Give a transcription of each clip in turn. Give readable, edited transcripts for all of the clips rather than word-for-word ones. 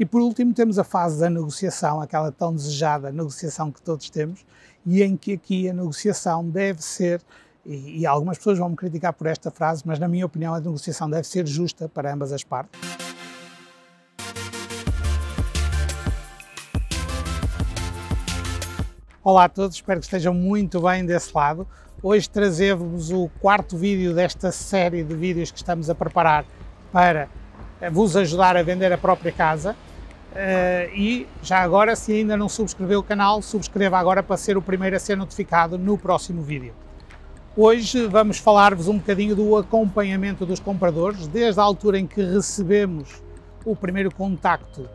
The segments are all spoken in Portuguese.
E por último temos a fase da negociação, aquela tão desejada negociação que todos temos, e em que aqui a negociação deve ser, e algumas pessoas vão me criticar por esta frase, mas na minha opinião a negociação deve ser justa para ambas as partes. Olá a todos, espero que estejam muito bem desse lado. Hoje trazer-vos o quarto vídeo desta série de vídeos que estamos a preparar para vos ajudar a vender a própria casa. E já agora, se ainda não subscreveu o canal, subscreva agora para ser o primeiro a ser notificado no próximo vídeo. Hoje vamos falar-vos um bocadinho do acompanhamento dos compradores, desde a altura em que recebemos o primeiro contacto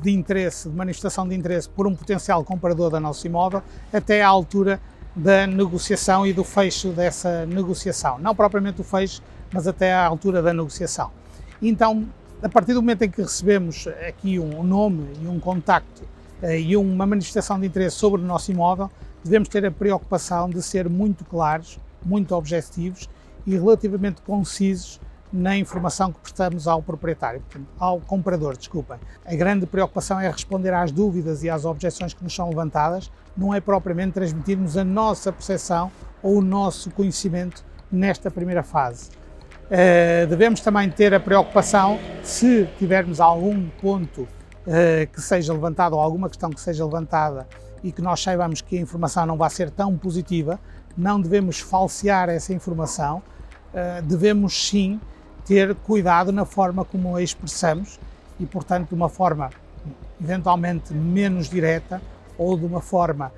de interesse, de manifestação de interesse por um potencial comprador do nosso imóvel, até à altura da negociação e do fecho dessa negociação. Não propriamente o fecho, mas até à altura da negociação. Então, a partir do momento em que recebemos aqui um nome e um contacto e uma manifestação de interesse sobre o nosso imóvel, devemos ter a preocupação de ser muito claros, muito objetivos e relativamente concisos na informação que prestamos ao proprietário, portanto, ao comprador, desculpem. A grande preocupação é responder às dúvidas e às objeções que nos são levantadas, não é propriamente transmitirmos a nossa percepção ou o nosso conhecimento nesta primeira fase. Devemos também ter a preocupação, se tivermos algum ponto que seja levantado ou alguma questão que seja levantada e que nós saibamos que a informação não vai ser tão positiva, não devemos falsear essa informação, devemos sim ter cuidado na forma como a expressamos e, portanto, de uma forma eventualmente menos direta ou de uma forma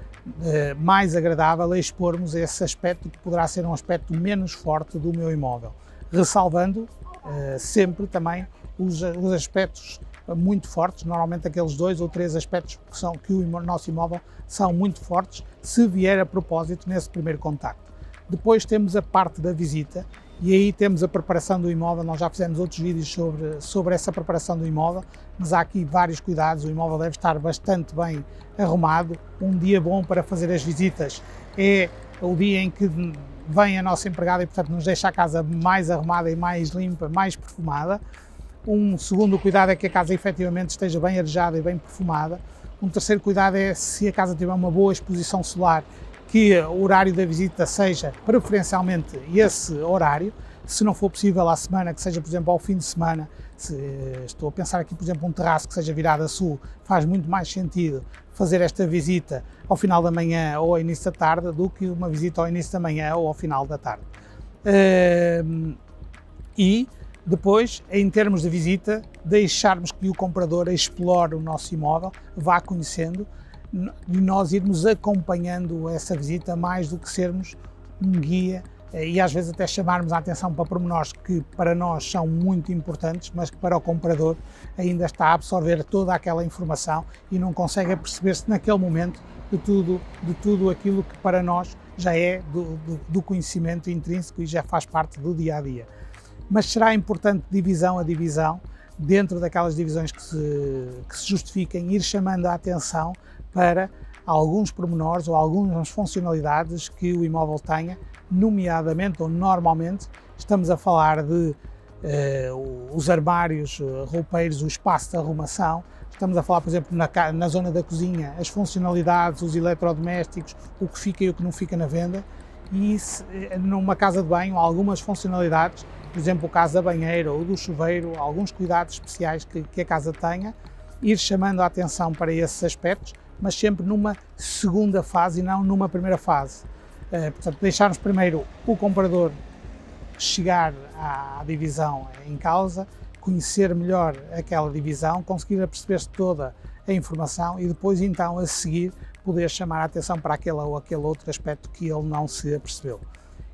mais agradável a expormos esse aspecto que poderá ser um aspecto menos forte do meu imóvel, ressalvando sempre também os aspectos muito fortes, normalmente aqueles 2 ou 3 aspectos que o nosso imóvel são muito fortes, se vier a propósito nesse primeiro contacto. Depois temos a parte da visita e aí temos a preparação do imóvel. Nós já fizemos outros vídeos sobre essa preparação do imóvel, mas há aqui vários cuidados. O imóvel deve estar bastante bem arrumado. Um dia bom para fazer as visitas é o dia em que vem a nossa empregada e, portanto, nos deixa a casa mais arrumada e mais limpa, mais perfumada. Um segundo cuidado é que a casa efetivamente esteja bem arejada e bem perfumada. Um terceiro cuidado é, se a casa tiver uma boa exposição solar, que o horário da visita seja preferencialmente esse horário. Se não for possível à semana, que seja, por exemplo, ao fim de semana. Estou a pensar aqui, por exemplo, um terraço que seja virado a sul, faz muito mais sentido fazer esta visita ao final da manhã ou ao início da tarde do que uma visita ao início da manhã ou ao final da tarde. E depois, em termos de visita, deixarmos que o comprador explore o nosso imóvel, vá conhecendo, e nós irmos acompanhando essa visita mais do que sermos um guia e às vezes até chamarmos a atenção para pormenores que para nós são muito importantes, mas que para o comprador ainda está a absorver toda aquela informação e não consegue perceber-se naquele momento de tudo aquilo que para nós já é do conhecimento intrínseco e já faz parte do dia a dia. Mas será importante divisão a divisão, dentro daquelas divisões que se justifiquem, ir chamando a atenção para alguns pormenores ou algumas funcionalidades que o imóvel tenha, nomeadamente ou normalmente estamos a falar de os armários, roupeiros, o espaço de arrumação, estamos a falar, por exemplo, na zona da cozinha, as funcionalidades, os eletrodomésticos, o que fica e o que não fica na venda, e numa casa de banho algumas funcionalidades, por exemplo, o caso da banheira ou do chuveiro, alguns cuidados especiais que a casa tenha, ir chamando a atenção para esses aspectos, mas sempre numa segunda fase e não numa primeira fase. Portanto, deixarmos primeiro o comprador chegar à divisão em causa, conhecer melhor aquela divisão, conseguir perceber-se toda a informação e depois, então, a seguir, poder chamar a atenção para aquele ou aquele outro aspecto que ele não se apercebeu.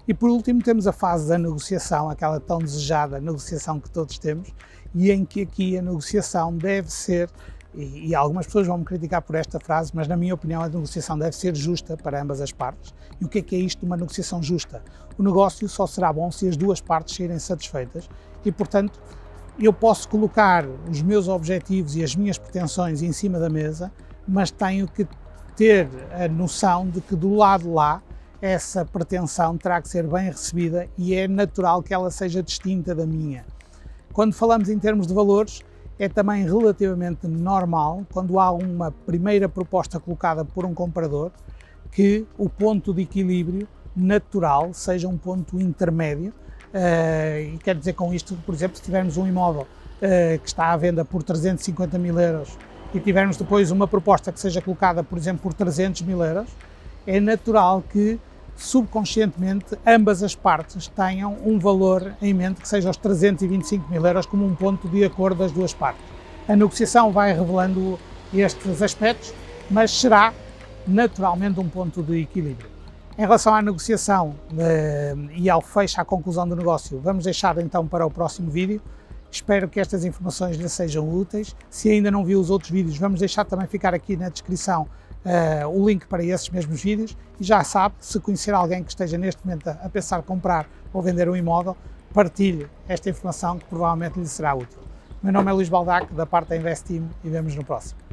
E por último temos a fase da negociação, aquela tão desejada negociação que todos temos, e em que aqui a negociação deve ser, e algumas pessoas vão me criticar por esta frase, mas na minha opinião a negociação deve ser justa para ambas as partes. E o que é isto de uma negociação justa? O negócio só será bom se as duas partes saírem satisfeitas e, portanto, eu posso colocar os meus objetivos e as minhas pretensões em cima da mesa, mas tenho que ter a noção de que do lado lá essa pretensão terá que ser bem recebida e é natural que ela seja distinta da minha. Quando falamos em termos de valores, é também relativamente normal, quando há uma primeira proposta colocada por um comprador, que o ponto de equilíbrio natural seja um ponto intermédio. E quero dizer com isto, por exemplo, se tivermos um imóvel que está à venda por 350 mil euros e tivermos depois uma proposta que seja colocada, por exemplo, por 300 mil euros, é natural que subconscientemente ambas as partes tenham um valor em mente que seja os 325 mil euros como um ponto de acordo das duas partes. A negociação vai revelando estes aspectos, mas será naturalmente um ponto de equilíbrio. Em relação à negociação e ao fecho, à conclusão do negócio, vamos deixar então para o próximo vídeo. Espero que estas informações lhe sejam úteis. Se ainda não viu os outros vídeos, vamos deixar também ficar aqui na descrição o link para esses mesmos vídeos. E já sabe, se conhecer alguém que esteja neste momento a pensar comprar ou vender um imóvel, partilhe esta informação que provavelmente lhe será útil. Meu nome é Luís Baldac, da parte da Invest Team, e vemos no próximo.